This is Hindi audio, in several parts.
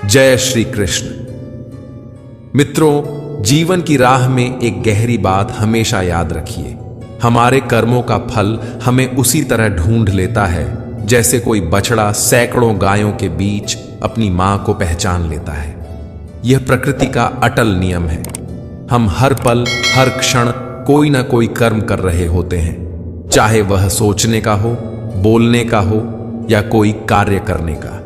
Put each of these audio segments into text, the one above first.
जय श्री कृष्ण। मित्रों, जीवन की राह में एक गहरी बात हमेशा याद रखिए। हमारे कर्मों का फल हमें उसी तरह ढूंढ लेता है जैसे कोई बछड़ा सैकड़ों गायों के बीच अपनी मां को पहचान लेता है। यह प्रकृति का अटल नियम है। हम हर पल हर क्षण कोई ना कोई कर्म कर रहे होते हैं, चाहे वह सोचने का हो, बोलने का हो या कोई कार्य करने का।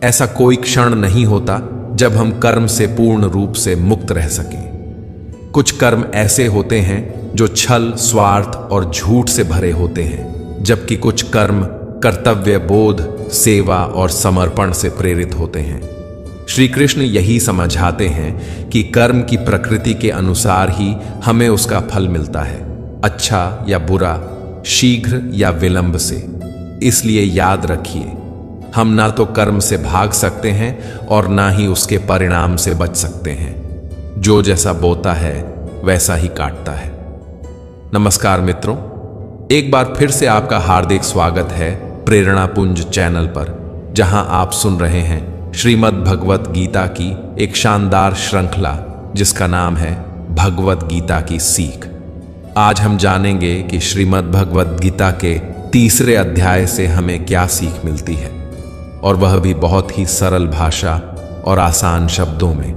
ऐसा कोई क्षण नहीं होता जब हम कर्म से पूर्ण रूप से मुक्त रह सकें। कुछ कर्म ऐसे होते हैं जो छल, स्वार्थ और झूठ से भरे होते हैं, जबकि कुछ कर्म कर्तव्य बोध, सेवा और समर्पण से प्रेरित होते हैं। श्री कृष्ण यही समझाते हैं कि कर्म की प्रकृति के अनुसार ही हमें उसका फल मिलता है, अच्छा या बुरा, शीघ्र या विलंब से। इसलिए याद रखिए, हम ना तो कर्म से भाग सकते हैं और ना ही उसके परिणाम से बच सकते हैं। जो जैसा बोता है वैसा ही काटता है। नमस्कार मित्रों, एक बार फिर से आपका हार्दिक स्वागत है प्रेरणा पुंज चैनल पर, जहां आप सुन रहे हैं श्रीमद् भगवत गीता की एक शानदार श्रृंखला जिसका नाम है भगवत गीता की सीख। आज हम जानेंगे कि श्रीमद् भगवत गीता के तीसरे अध्याय से हमें क्या सीख मिलती है, और वह भी बहुत ही सरल भाषा और आसान शब्दों में,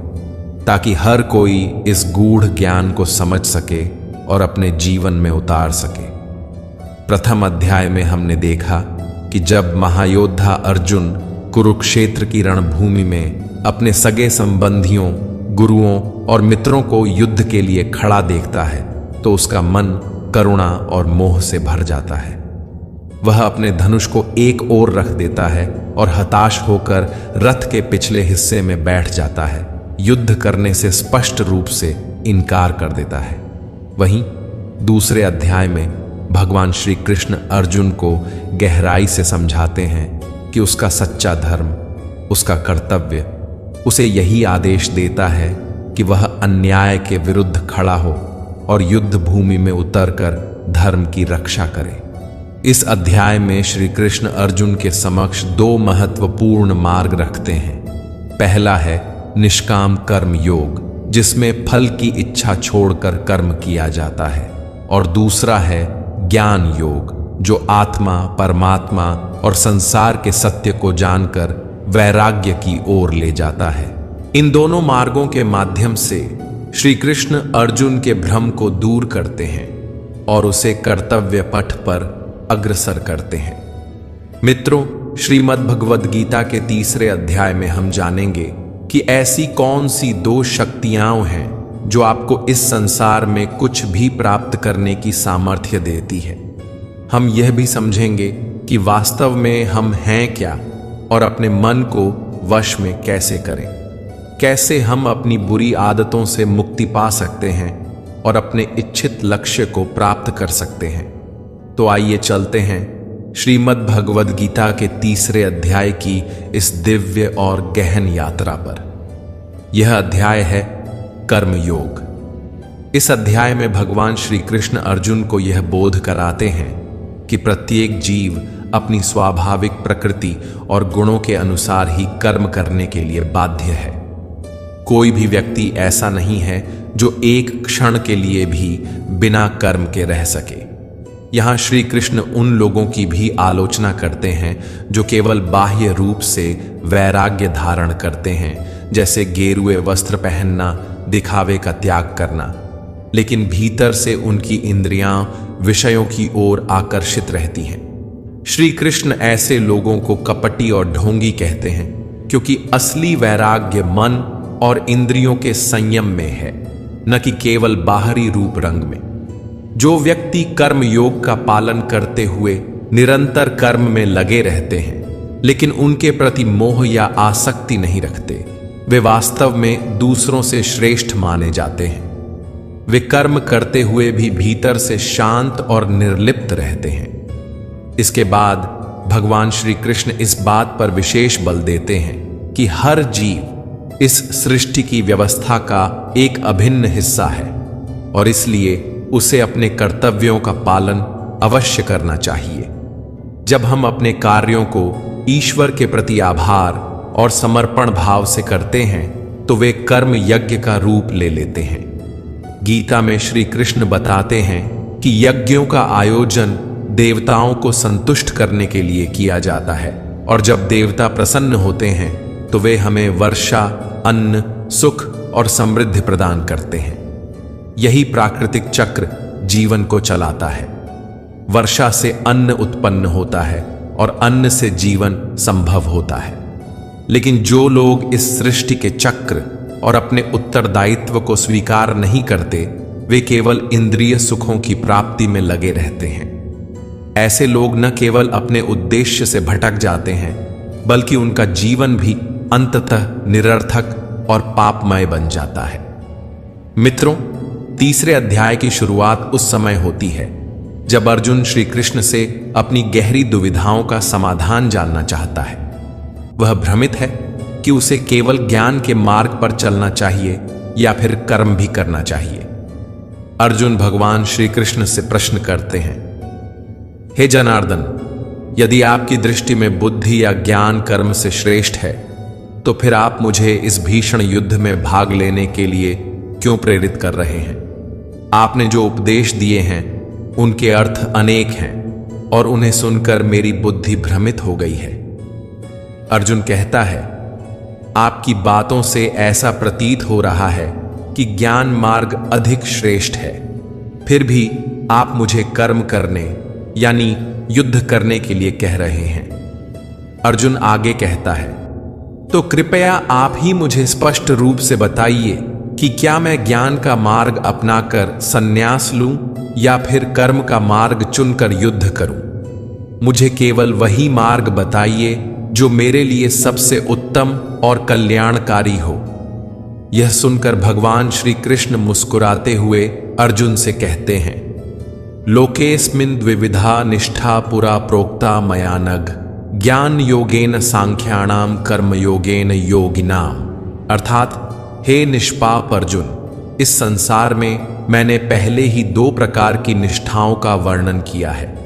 ताकि हर कोई इस गूढ़ ज्ञान को समझ सके और अपने जीवन में उतार सके। प्रथम अध्याय में हमने देखा कि जब महायोद्धा अर्जुन कुरुक्षेत्र की रणभूमि में अपने सगे संबंधियों, गुरुओं और मित्रों को युद्ध के लिए खड़ा देखता है तो उसका मन करुणा और मोह से भर जाता है। वह अपने धनुष को एक ओर रख देता है और हताश होकर रथ के पिछले हिस्से में बैठ जाता है, युद्ध करने से स्पष्ट रूप से इनकार कर देता है। वहीं दूसरे अध्याय में भगवान श्री कृष्ण अर्जुन को गहराई से समझाते हैं कि उसका सच्चा धर्म, उसका कर्तव्य उसे यही आदेश देता है कि वह अन्याय के विरुद्ध खड़ा हो और युद्ध भूमि में उतरकर धर्म की रक्षा करे। इस अध्याय में श्री कृष्ण अर्जुन के समक्ष दो महत्वपूर्ण मार्ग रखते हैं। पहला है निष्काम कर्म योग, जिसमें फल की इच्छा छोड़कर कर्म किया जाता है, और दूसरा है ज्ञान योग, जो आत्मा, परमात्मा और संसार के सत्य को जानकर वैराग्य की ओर ले जाता है। इन दोनों मार्गों के माध्यम से श्री कृष्ण अर्जुन के भ्रम को दूर करते हैं और उसे कर्तव्य पथ पर अग्रसर करते हैं। मित्रों, श्रीमद् भगवद गीता के तीसरे अध्याय में हम जानेंगे कि ऐसी कौन सी दो शक्तियां हैं जो आपको इस संसार में कुछ भी प्राप्त करने की सामर्थ्य देती है। हम यह भी समझेंगे कि वास्तव में हम हैं क्या और अपने मन को वश में कैसे करें, कैसे हम अपनी बुरी आदतों से मुक्ति पा सकते हैं और अपने इच्छित लक्ष्य को प्राप्त कर सकते हैं। तो आइए चलते हैं श्रीमद् भगवद गीता के तीसरे अध्याय की इस दिव्य और गहन यात्रा पर। यह अध्याय है कर्म योग। इस अध्याय में भगवान श्री कृष्ण अर्जुन को यह बोध कराते हैं कि प्रत्येक जीव अपनी स्वाभाविक प्रकृति और गुणों के अनुसार ही कर्म करने के लिए बाध्य है। कोई भी व्यक्ति ऐसा नहीं है जो एक क्षण के लिए भी बिना कर्म के रह सके। यहाँ श्री कृष्ण उन लोगों की भी आलोचना करते हैं जो केवल बाह्य रूप से वैराग्य धारण करते हैं, जैसे गेरुए वस्त्र पहनना, दिखावे का त्याग करना, लेकिन भीतर से उनकी इंद्रियां विषयों की ओर आकर्षित रहती हैं। श्री कृष्ण ऐसे लोगों को कपटी और ढोंगी कहते हैं, क्योंकि असली वैराग्य मन और इंद्रियों के संयम में है, न कि केवल बाहरी रूप रंग में। जो व्यक्ति कर्म योग का पालन करते हुए निरंतर कर्म में लगे रहते हैं, लेकिन उनके प्रति मोह या आसक्ति नहीं रखते, वे वास्तव में दूसरों से श्रेष्ठ माने जाते हैं। वे कर्म करते हुए भी भीतर से शांत और निर्लिप्त रहते हैं। इसके बाद भगवान श्री कृष्ण इस बात पर विशेष बल देते हैं कि हर जीव इस सृष्टि की व्यवस्था का एक अभिन्न हिस्सा है और इसलिए उसे अपने कर्तव्यों का पालन अवश्य करना चाहिए। जब हम अपने कार्यों को ईश्वर के प्रति आभार और समर्पण भाव से करते हैं तो वे कर्म यज्ञ का रूप ले लेते हैं। गीता में श्री कृष्ण बताते हैं कि यज्ञों का आयोजन देवताओं को संतुष्ट करने के लिए किया जाता है, और जब देवता प्रसन्न होते हैं तो वे हमें वर्षा, अन्न, सुख और समृद्धि प्रदान करते हैं। यही प्राकृतिक चक्र जीवन को चलाता है। वर्षा से अन्न उत्पन्न होता है और अन्न से जीवन संभव होता है। लेकिन जो लोग इस सृष्टि के चक्र और अपने उत्तरदायित्व को स्वीकार नहीं करते, वे केवल इंद्रिय सुखों की प्राप्ति में लगे रहते हैं। ऐसे लोग न केवल अपने उद्देश्य से भटक जाते हैं, बल्कि उनका जीवन भी अंततः निरर्थक और पापमय बन जाता है। मित्रों, तीसरे अध्याय की शुरुआत उस समय होती है जब अर्जुन श्री कृष्ण से अपनी गहरी दुविधाओं का समाधान जानना चाहता है। वह भ्रमित है कि उसे केवल ज्ञान के मार्ग पर चलना चाहिए या फिर कर्म भी करना चाहिए। अर्जुन भगवान श्री कृष्ण से प्रश्न करते हैं, हे जनार्दन, यदि आपकी दृष्टि में बुद्धि या ज्ञान कर्म से श्रेष्ठ है, तो फिर आप मुझे इस भीषण युद्ध में भाग लेने के लिए क्यों प्रेरित कर रहे हैं? आपने जो उपदेश दिए हैं उनके अर्थ अनेक हैं और उन्हें सुनकर मेरी बुद्धि भ्रमित हो गई है। अर्जुन कहता है, आपकी बातों से ऐसा प्रतीत हो रहा है कि ज्ञान मार्ग अधिक श्रेष्ठ है, फिर भी आप मुझे कर्म करने यानी युद्ध करने के लिए कह रहे हैं। अर्जुन आगे कहता है, तो कृपया आप ही मुझे स्पष्ट रूप से बताइए कि क्या मैं ज्ञान का मार्ग अपनाकर संन्यास लूं या फिर कर्म का मार्ग चुनकर युद्ध करूं। मुझे केवल वही मार्ग बताइए जो मेरे लिए सबसे उत्तम और कल्याणकारी हो। यह सुनकर भगवान श्री कृष्ण मुस्कुराते हुए अर्जुन से कहते हैं, लोकेस्मिन् द्विविधा निष्ठा पुरा प्रोक्ता मया नघ, ज्ञान योगेन सांख्याणाम कर्म योगेन योगिनाम। अर्थात, हे निष्पाप अर्जुन, इस संसार में मैंने पहले ही दो प्रकार की निष्ठाओं का वर्णन किया है।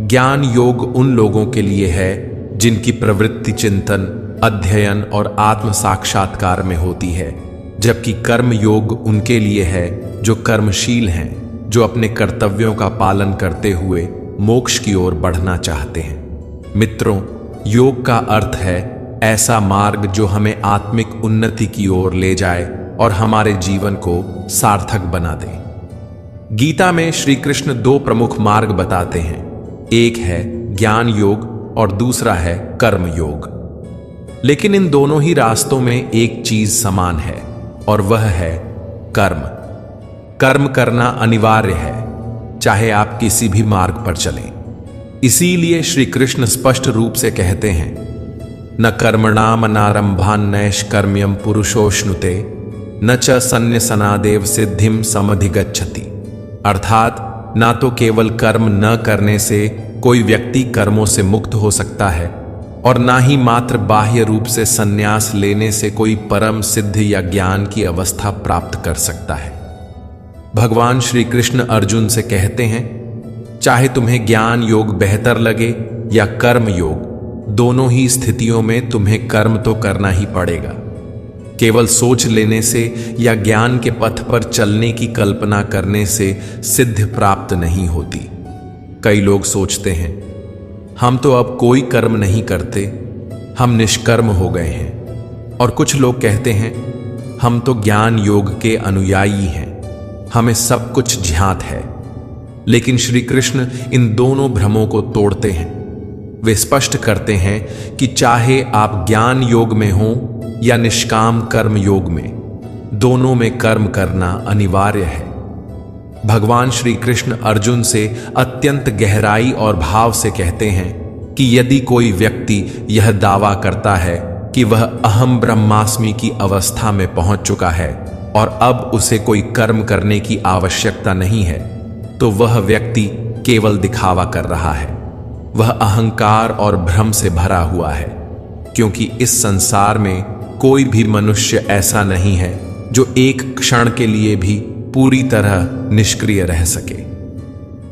ज्ञान योग उन लोगों के लिए है जिनकी प्रवृत्ति चिंतन, अध्ययन और आत्म साक्षात्कार में होती है, जबकि कर्म योग उनके लिए है जो कर्मशील हैं, जो अपने कर्तव्यों का पालन करते हुए मोक्ष की ओर बढ़ना चाहते हैं। मित्रों, योग का अर्थ है ऐसा मार्ग जो हमें आत्मिक उन्नति की ओर ले जाए और हमारे जीवन को सार्थक बना दे। गीता में श्री कृष्ण दो प्रमुख मार्ग बताते हैं, एक है ज्ञान योग और दूसरा है कर्म योग। लेकिन इन दोनों ही रास्तों में एक चीज समान है और वह है कर्म। कर्म करना अनिवार्य है, चाहे आप किसी भी मार्ग पर चलें। इसीलिए श्री कृष्ण स्पष्ट रूप से कहते हैं, न कर्मणाम नारंभान्नैष्कर्म्यम पुरुषोष्णुते न च सन्न्यसनादेव सिद्धिम समधिगच्छति। अर्थात, ना तो केवल कर्म न करने से कोई व्यक्ति कर्मों से मुक्त हो सकता है और ना ही मात्र बाह्य रूप से संन्यास लेने से कोई परम सिद्धि या ज्ञान की अवस्था प्राप्त कर सकता है। भगवान श्री कृष्ण अर्जुन से कहते हैं, चाहे तुम्हें ज्ञान योग बेहतर लगे या कर्म योग, दोनों ही स्थितियों में तुम्हें कर्म तो करना ही पड़ेगा। केवल सोच लेने से या ज्ञान के पथ पर चलने की कल्पना करने से सिद्धि प्राप्त नहीं होती। कई लोग सोचते हैं, हम तो अब कोई कर्म नहीं करते, हम निष्कर्म हो गए हैं। और कुछ लोग कहते हैं, हम तो ज्ञान योग के अनुयायी हैं, हमें सब कुछ ज्ञात है। लेकिन श्री कृष्ण इन दोनों भ्रमों को तोड़ते हैं। वे स्पष्ट करते हैं कि चाहे आप ज्ञान योग में हों या निष्काम कर्म योग में, दोनों में कर्म करना अनिवार्य है। भगवान श्री कृष्ण अर्जुन से अत्यंत गहराई और भाव से कहते हैं कि यदि कोई व्यक्ति यह दावा करता है कि वह अहम ब्रह्मास्मि की अवस्था में पहुंच चुका है और अब उसे कोई कर्म करने की आवश्यकता नहीं है, तो वह व्यक्ति केवल दिखावा कर रहा है। वह अहंकार और भ्रम से भरा हुआ है, क्योंकि इस संसार में कोई भी मनुष्य ऐसा नहीं है जो एक क्षण के लिए भी पूरी तरह निष्क्रिय रह सके।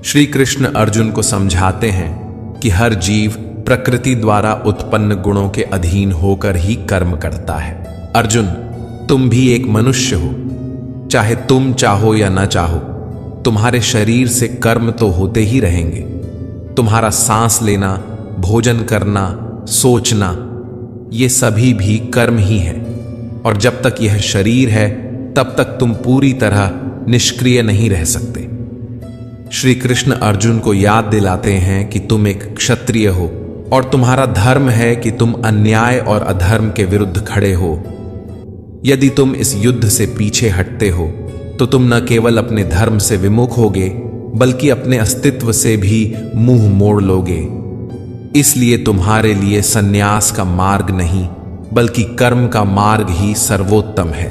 श्री कृष्ण अर्जुन को समझाते हैं कि हर जीव प्रकृति द्वारा उत्पन्न गुणों के अधीन होकर ही कर्म करता है। अर्जुन, तुम भी एक मनुष्य हो। चाहे तुम चाहो या न चाहो, तुम्हारे शरीर से कर्म तो होते ही रहेंगे। तुम्हारा सांस लेना, भोजन करना, सोचना, ये सभी भी कर्म ही है। और जब तक यह शरीर है तब तक तुम पूरी तरह निष्क्रिय नहीं रह सकते। श्री कृष्ण अर्जुन को याद दिलाते हैं कि तुम एक क्षत्रिय हो और तुम्हारा धर्म है कि तुम अन्याय और अधर्म के विरुद्ध खड़े हो। यदि तुम इस युद्ध से पीछे हटते हो तो तुम न केवल अपने धर्म से विमुख होगे बल्कि अपने अस्तित्व से भी मुंह मोड़ लोगे। इसलिए तुम्हारे लिए सन्यास का मार्ग नहीं बल्कि कर्म का मार्ग ही सर्वोत्तम है।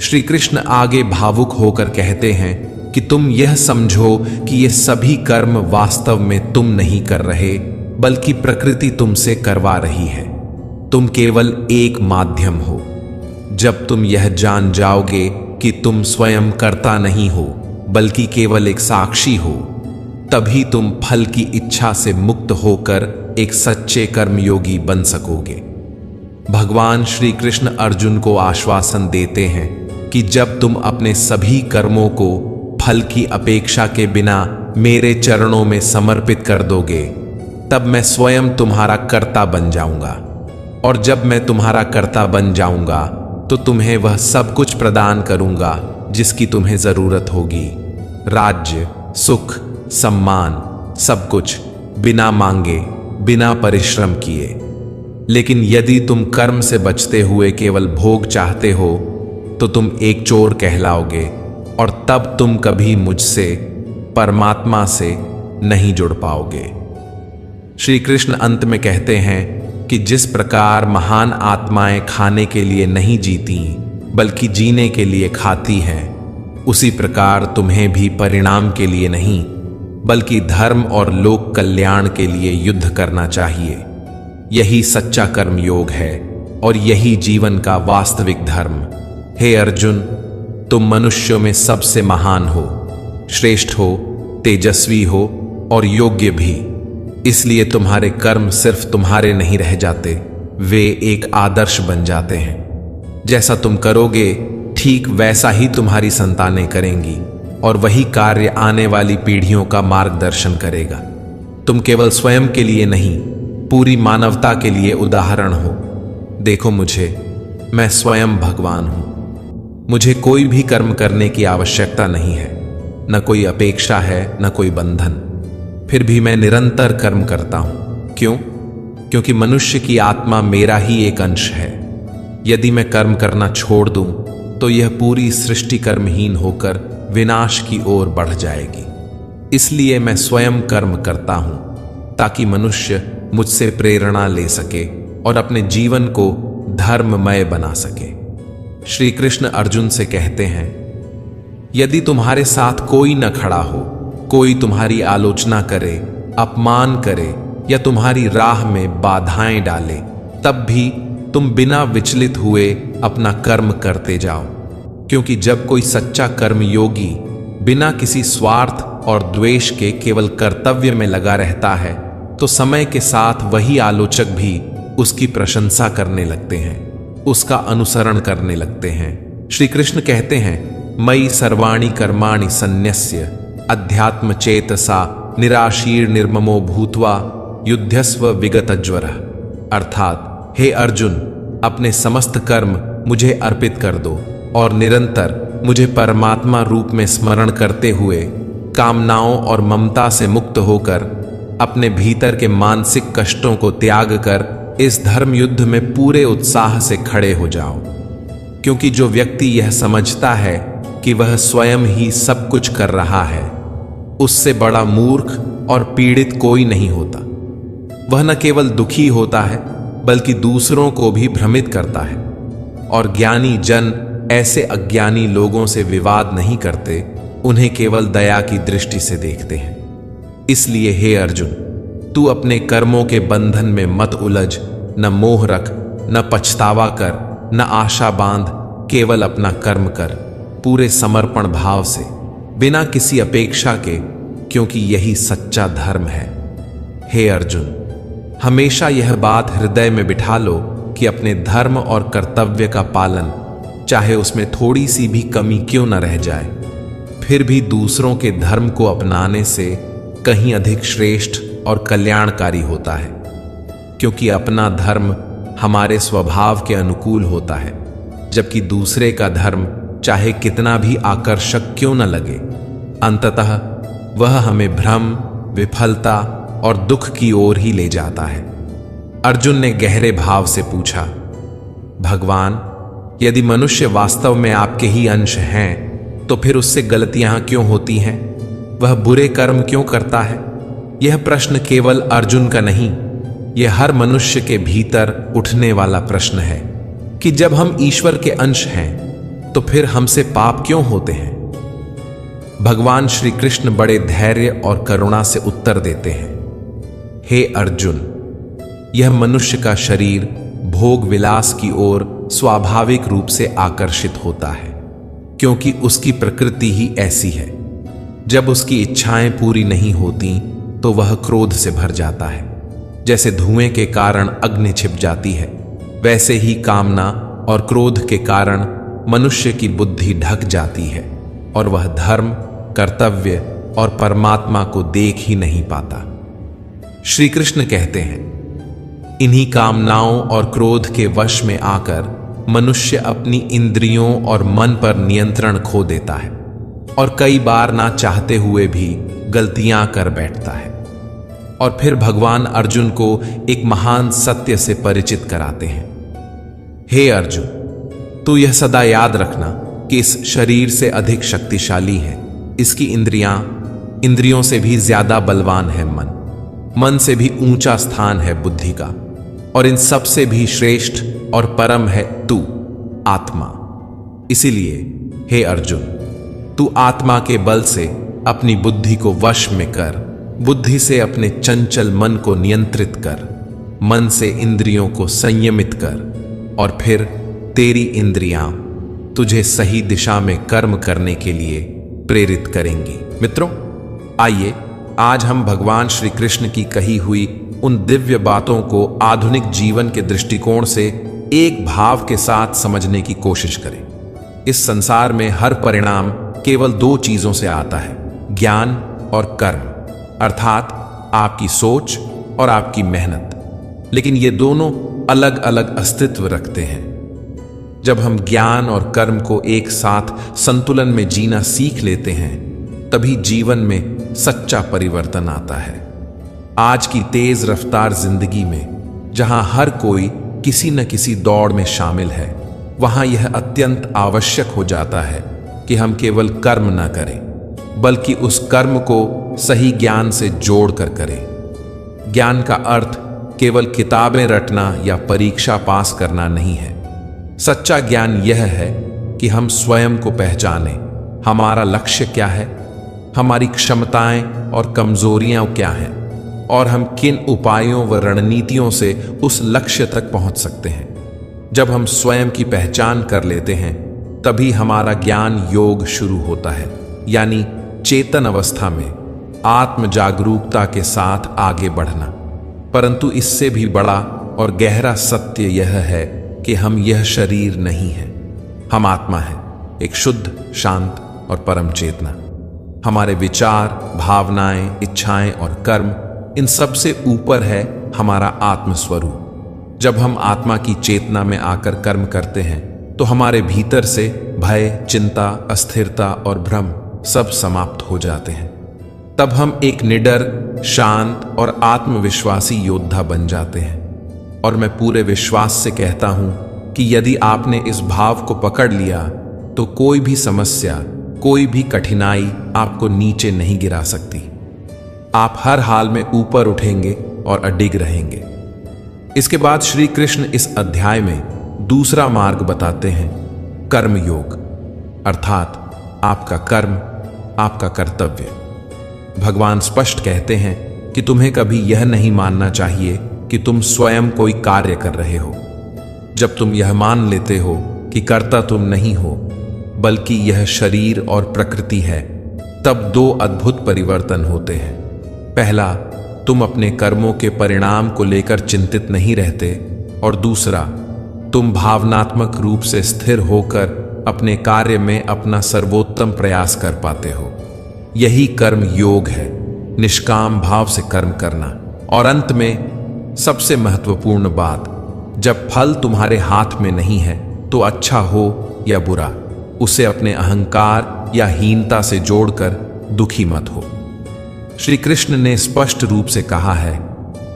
श्री कृष्ण आगे भावुक होकर कहते हैं कि तुम यह समझो कि ये सभी कर्म वास्तव में तुम नहीं कर रहे बल्कि प्रकृति तुमसे करवा रही है। तुम केवल एक माध्यम हो। जब तुम यह जान जाओगे कि तुम स्वयं कर्ता नहीं हो बल्कि केवल एक साक्षी हो, तभी तुम फल की इच्छा से मुक्त होकर एक सच्चे कर्मयोगी बन सकोगे। भगवान श्री कृष्ण अर्जुन को आश्वासन देते हैं कि जब तुम अपने सभी कर्मों को फल की अपेक्षा के बिना मेरे चरणों में समर्पित कर दोगे, तब मैं स्वयं तुम्हारा कर्ता बन जाऊंगा। और जब मैं तुम्हारा कर्ता बन जाऊंगा तो तुम्हें वह सब कुछ प्रदान करूंगा जिसकी तुम्हें जरूरत होगी। राज्य, सुख, सम्मान, सब कुछ बिना मांगे, बिना परिश्रम किए। लेकिन यदि तुम कर्म से बचते हुए केवल भोग चाहते हो तो तुम एक चोर कहलाओगे और तब तुम कभी मुझसे, परमात्मा से नहीं जुड़ पाओगे। श्री कृष्ण अंत में कहते हैं कि जिस प्रकार महान आत्माएं खाने के लिए नहीं जीती बल्कि जीने के लिए खाती हैं, उसी प्रकार तुम्हें भी परिणाम के लिए नहीं बल्कि धर्म और लोक कल्याण के लिए युद्ध करना चाहिए। यही सच्चा कर्म योग है और यही जीवन का वास्तविक धर्म। हे अर्जुन, तुम मनुष्यों में सबसे महान हो, श्रेष्ठ हो, तेजस्वी हो और योग्य भी। इसलिए तुम्हारे कर्म सिर्फ तुम्हारे नहीं रह जाते, वे एक आदर्श बन जाते हैं। जैसा तुम करोगे ठीक वैसा ही तुम्हारी संतानें करेंगी और वही कार्य आने वाली पीढ़ियों का मार्गदर्शन करेगा। तुम केवल स्वयं के लिए नहीं, पूरी मानवता के लिए उदाहरण हो। देखो मुझे, मैं स्वयं भगवान हूं। मुझे कोई भी कर्म करने की आवश्यकता नहीं है, न कोई अपेक्षा है, न कोई बंधन। फिर भी मैं निरंतर कर्म करता हूं। क्यों? क्योंकि मनुष्य की आत्मा मेरा ही एक अंश है। यदि मैं कर्म करना छोड़ दूं तो यह पूरी सृष्टि कर्महीन होकर विनाश की ओर बढ़ जाएगी। इसलिए मैं स्वयं कर्म करता हूं ताकि मनुष्य मुझसे प्रेरणा ले सके और अपने जीवन को धर्ममय बना सके। श्री कृष्ण अर्जुन से कहते हैं, यदि तुम्हारे साथ कोई न खड़ा हो, कोई तुम्हारी आलोचना करे, अपमान करे या तुम्हारी राह में बाधाएं डाले, तब भी तुम बिना विचलित हुए अपना कर्म करते जाओ। क्योंकि जब कोई सच्चा कर्मयोगी बिना किसी स्वार्थ और द्वेष के केवल कर्तव्य में लगा रहता है तो समय के साथ वही आलोचक भी उसकी प्रशंसा करने लगते हैं, उसका अनुसरण करने लगते हैं। श्री कृष्ण कहते हैं, मयि सर्वाणि कर्माणि सन्न्यस्य अध्यात्म चेतसा निराशीर निर्ममो भूत्वा युध्यस्व विगतज्वरः। अर्थात हे अर्जुन, अपने समस्त कर्म मुझे अर्पित कर दो और निरंतर मुझे परमात्मा रूप में स्मरण करते हुए कामनाओं और ममता से मुक्त होकर अपने भीतर के मानसिक कष्टों को त्याग कर इस धर्म युद्ध में पूरे उत्साह से खड़े हो जाओ। क्योंकि जो व्यक्ति यह समझता है कि वह स्वयं ही सब कुछ कर रहा है, उससे बड़ा मूर्ख और पीड़ित कोई नहीं होता। वह न केवल दुखी होता है बल्कि दूसरों को भी भ्रमित करता है। और ज्ञानी जन ऐसे अज्ञानी लोगों से विवाद नहीं करते, उन्हें केवल दया की दृष्टि से देखते हैं। इसलिए हे अर्जुन, तू अपने कर्मों के बंधन में मत उलझ, न मोह रख, न पछतावा कर, न आशा बांध, केवल अपना कर्म कर पूरे समर्पण भाव से, बिना किसी अपेक्षा के, क्योंकि यही सच्चा धर्म है। हे अर्जुन, हमेशा यह बात हृदय में बिठा लो कि अपने धर्म और कर्तव्य का पालन, चाहे उसमें थोड़ी सी भी कमी क्यों न रह जाए, फिर भी दूसरों के धर्म को अपनाने से कहीं अधिक श्रेष्ठ और कल्याणकारी होता है, क्योंकि अपना धर्म हमारे स्वभाव के अनुकूल होता है, जबकि दूसरे का धर्म चाहे कितना भी आकर्षक क्यों न लगे, अंततः वह हमें भ्रम, विफलता और दुख की ओर ही ले जाता है। अर्जुन ने गहरे भाव से पूछा, भगवान, यदि मनुष्य वास्तव में आपके ही अंश हैं, तो फिर उससे गलतियां क्यों होती हैं? वह बुरे कर्म क्यों करता है? यह प्रश्न केवल अर्जुन का नहीं, यह हर मनुष्य के भीतर उठने वाला प्रश्न है कि जब हम ईश्वर के अंश हैं, तो फिर हमसे पाप क्यों होते हैं? भगवान श्री कृष्ण बड़े धैर्य और करुणा से उत्तर देते हैं, हे अर्जुन, यह मनुष्य का शरीर भोग विलास की ओर स्वाभाविक रूप से आकर्षित होता है, क्योंकि उसकी प्रकृति ही ऐसी है। जब उसकी इच्छाएं पूरी नहीं होती तो वह क्रोध से भर जाता है। जैसे धुएं के कारण अग्नि छिप जाती है, वैसे ही कामना और क्रोध के कारण मनुष्य की बुद्धि ढक जाती है और वह धर्म, कर्तव्य और परमात्मा को देख ही नहीं पाता। श्री कृष्ण कहते हैं, इन्हीं कामनाओं और क्रोध के वश में आकर मनुष्य अपनी इंद्रियों और मन पर नियंत्रण खो देता है और कई बार ना चाहते हुए भी गलतियां कर बैठता है। और फिर भगवान अर्जुन को एक महान सत्य से परिचित कराते हैं, हे अर्जुन, तू यह सदा याद रखना कि इस शरीर से अधिक शक्तिशाली है इसकी इंद्रियों से भी ज्यादा बलवान है मन से भी ऊंचा स्थान है बुद्धि का, और इन सब से भी श्रेष्ठ और परम है तू, आत्मा। इसीलिए हे अर्जुन, तू आत्मा के बल से अपनी बुद्धि को वश में कर, बुद्धि से अपने चंचल मन को नियंत्रित कर, मन से इंद्रियों को संयमित कर, और फिर तेरी इंद्रियां तुझे सही दिशा में कर्म करने के लिए प्रेरित करेंगी। मित्रों, आइए आज हम भगवान श्री कृष्ण की कही हुई उन दिव्य बातों को आधुनिक जीवन के दृष्टिकोण से एक भाव के साथ समझने की कोशिश करें। इस संसार में हर परिणाम केवल दो चीजों से आता है, ज्ञान और कर्म, अर्थात आपकी सोच और आपकी मेहनत। लेकिन ये दोनों अलग अलग अस्तित्व रखते हैं। जब हम ज्ञान और कर्म को एक साथ संतुलन में जीना सीख लेते हैं, तभी जीवन में सच्चा परिवर्तन आता है। आज की तेज रफ्तार जिंदगी में जहां हर कोई किसी न किसी दौड़ में शामिल है, वहां यह अत्यंत आवश्यक हो जाता है कि हम केवल कर्म न करें, बल्कि उस कर्म को सही ज्ञान से जोड़कर करें। ज्ञान का अर्थ केवल किताबें रटना या परीक्षा पास करना नहीं है। सच्चा ज्ञान यह है कि हम स्वयं को पहचानें, हमारा लक्ष्य क्या है, हमारी क्षमताएं और कमजोरियां क्या हैं, और हम किन उपायों व रणनीतियों से उस लक्ष्य तक पहुंच सकते हैं। जब हम स्वयं की पहचान कर लेते हैं, तभी हमारा ज्ञान योग शुरू होता है, यानी चेतन अवस्था में आत्म जागरूकता के साथ आगे बढ़ना। परंतु इससे भी बड़ा और गहरा सत्य यह है कि हम यह शरीर नहीं हैं, हम आत्मा हैं, एक शुद्ध, शांत और परम चेतना। हमारे विचार, भावनाएं, इच्छाएं और कर्म, इन सब से ऊपर है हमारा आत्मस्वरूप। जब हम आत्मा की चेतना में आकर कर्म करते हैं, तो हमारे भीतर से भय, चिंता, अस्थिरता और भ्रम सब समाप्त हो जाते हैं। तब हम एक निडर, शांत और आत्मविश्वासी योद्धा बन जाते हैं। और मैं पूरे विश्वास से कहता हूं कि यदि आपने इस भाव को पकड़ लिया, तो कोई भी समस्या, कोई भी कठिनाई आपको नीचे नहीं गिरा सकती। आप हर हाल में ऊपर उठेंगे और अडिग रहेंगे। इसके बाद श्री कृष्ण इस अध्याय में दूसरा मार्ग बताते हैं, कर्म योग, अर्थात आपका कर्म, आपका कर्तव्य। भगवान स्पष्ट कहते हैं कि तुम्हें कभी यह नहीं मानना चाहिए कि तुम स्वयं कोई कार्य कर रहे हो। जब तुम यह मान लेते हो कि कर्ता तुम नहीं हो, बल्कि यह शरीर और प्रकृति है, तब दो अद्भुत परिवर्तन होते हैं। पहला, तुम अपने कर्मों के परिणाम को लेकर चिंतित नहीं रहते, और दूसरा, तुम भावनात्मक रूप से स्थिर होकर अपने कार्य में अपना सर्वोत्तम प्रयास कर पाते हो। यही कर्म योग है, निष्काम भाव से कर्म करना। और अंत में सबसे महत्वपूर्ण बात, जब फल तुम्हारे हाथ में नहीं है तो अच्छा हो या बुरा, उसे अपने अहंकार या हीनता से जोड़कर दुखी मत हो। श्री कृष्ण ने स्पष्ट रूप से कहा है,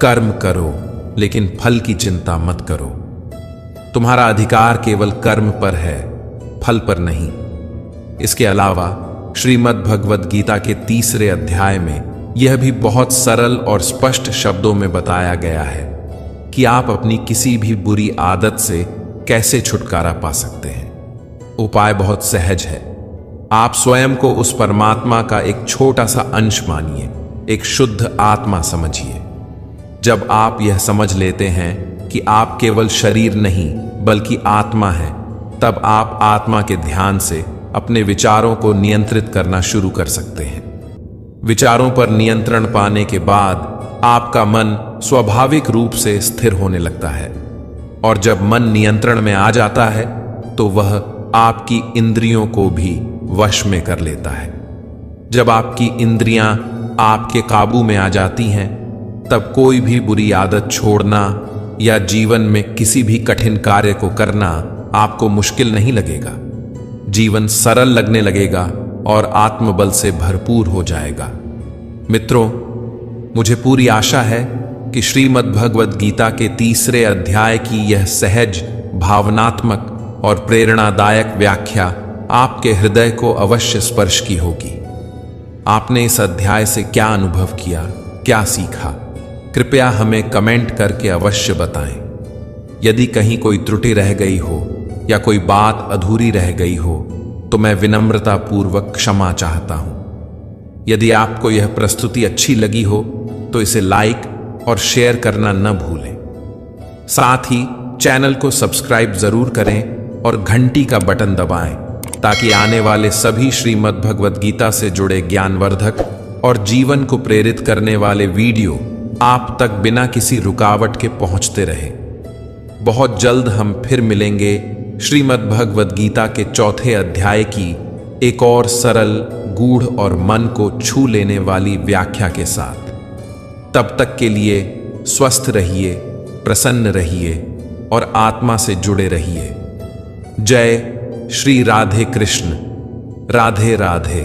कर्म करो लेकिन फल की चिंता मत करो। तुम्हारा अधिकार केवल कर्म पर है, फल पर नहीं। इसके अलावा श्रीमद् भगवद गीता के 3 अध्याय में यह भी बहुत सरल और स्पष्ट शब्दों में बताया गया है कि आप अपनी किसी भी बुरी आदत से कैसे छुटकारा पा सकते हैं। उपाय बहुत सहज है। आप स्वयं को उस परमात्मा का एक छोटा सा अंश मानिए, एक शुद्ध आत्मा समझिए। जब आप यह समझ लेते हैं कि आप केवल शरीर नहीं बल्कि आत्मा हैं, तब आप आत्मा के ध्यान से अपने विचारों को नियंत्रित करना शुरू कर सकते हैं। विचारों पर नियंत्रण पाने के बाद आपका मन स्वाभाविक रूप से स्थिर होने लगता है, और जब मन नियंत्रण में आ जाता है तो वह आपकी इंद्रियों को भी वश में कर लेता है। जब आपकी इंद्रियां आपके काबू में आ जाती हैं, तब कोई भी बुरी आदत छोड़ना या जीवन में किसी भी कठिन कार्य को करना आपको मुश्किल नहीं लगेगा। जीवन सरल लगने लगेगा और आत्मबल से भरपूर हो जाएगा। मित्रों, मुझे पूरी आशा है कि श्रीमद् भगवद गीता के 3 अध्याय की यह सहज, भावनात्मक और प्रेरणादायक व्याख्या आपके हृदय को अवश्य स्पर्श की होगी। आपने इस अध्याय से क्या अनुभव किया, क्या सीखा? कृपया हमें कमेंट करके अवश्य बताएं। यदि कहीं कोई त्रुटि रह गई हो या कोई बात अधूरी रह गई हो तो मैं विनम्रता पूर्वक क्षमा चाहता हूं। यदि आपको यह प्रस्तुति अच्छी लगी हो तो इसे लाइक और शेयर करना न भूलें। साथ ही चैनल को सब्सक्राइब जरूर करें और घंटी का बटन दबाएं ताकि आने वाले सभी श्रीमद् भगवद गीता से जुड़े ज्ञानवर्धक और जीवन को प्रेरित करने वाले वीडियो आप तक बिना किसी रुकावट के पहुंचते रहे। बहुत जल्द हम फिर मिलेंगे श्रीमद् भगवद गीता के 4 अध्याय की एक और सरल, गूढ़ और मन को छू लेने वाली व्याख्या के साथ। तब तक के लिए स्वस्थ रहिए, प्रसन्न रहिए और आत्मा से जुड़े रहिए। जय श्री राधे कृष्ण। राधे राधे।